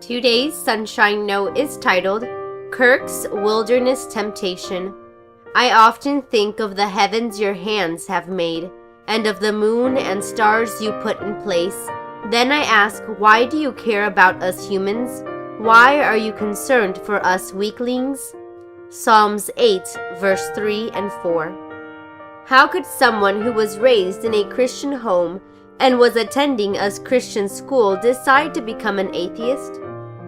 Today's Sunshine Note is titled, Kirk's Wilderness Temptation. I often think of the heavens your hands have made, and of the moon and stars you put in place. Then I ask, why do you care about us humans? Why are you concerned for us weaklings? Psalms 8, verse 3 and 4. How could someone who was raised in a Christian home and was attending a Christian school decide to become an atheist?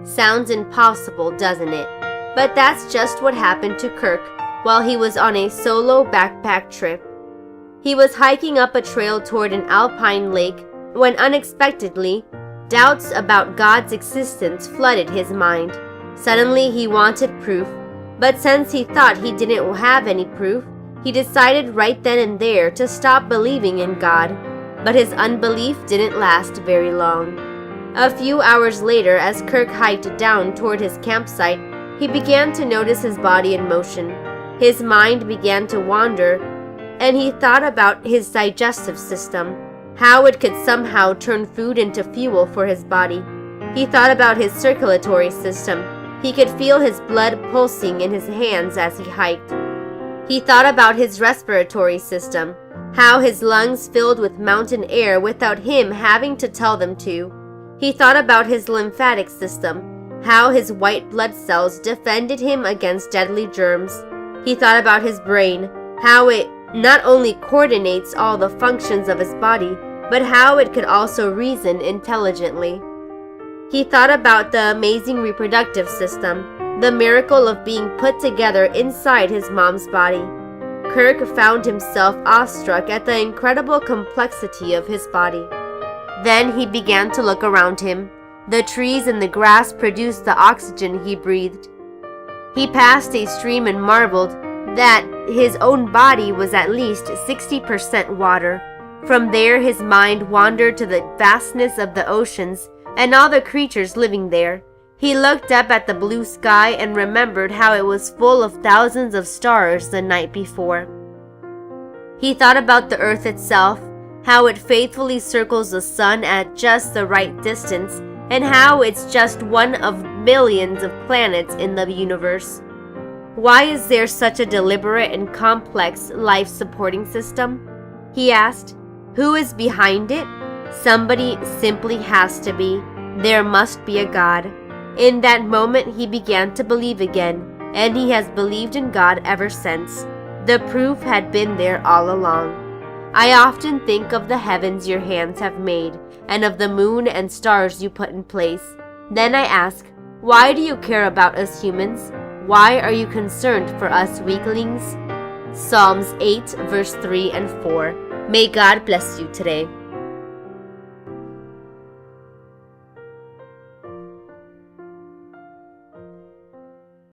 Sounds impossible, doesn't it? But that's just what happened to Kirk while he was on a solo backpack trip. He was hiking up a trail toward an alpine lake when unexpectedly, doubts about God's existence flooded his mind. Suddenly he wanted proof, but since he thought he didn't have any proof, he decided right then and there to stop believing in God. But his unbelief didn't last very long. A few hours later, as Kirk hiked down toward his campsite, he began to notice his body in motion. His mind began to wander, and he thought about his digestive system, how it could somehow turn food into fuel for his body. He thought about his circulatory system. He could feel his blood pulsing in his hands as he hiked. He thought about his respiratory system, how his lungs filled with mountain air without him having to tell them to. He thought about his lymphatic system, how his white blood cells defended him against deadly germs. He thought about his brain, how it not only coordinates all the functions of his body, but how it could also reason intelligently. He thought about the amazing reproductive system, the miracle of being put together inside his mom's body. Kirk found himself awestruck at the incredible complexity of his body. Then he began to look around him. The trees and the grass produced the oxygen he breathed. He passed a stream and marveled that his own body was at least 60% water. From there, his mind wandered to the vastness of the oceans and all the creatures living there. He looked up at the blue sky and remembered how it was full of thousands of stars the night before. He thought about the earth itself, how it faithfully circles the sun at just the right distance, and how it's just one of millions of planets in the universe. Why is there such a deliberate and complex life-supporting system? He asked. Who is behind it? Somebody simply has to be. There must be a God. In that moment, he began to believe again, and he has believed in God ever since. The proof had been there all along. I often think of the heavens your hands have made, and of the moon and stars you put in place. Then I ask, why do you care about us humans? Why are you concerned for us weaklings? Psalms 8, verse 3 and 4. May God bless you today.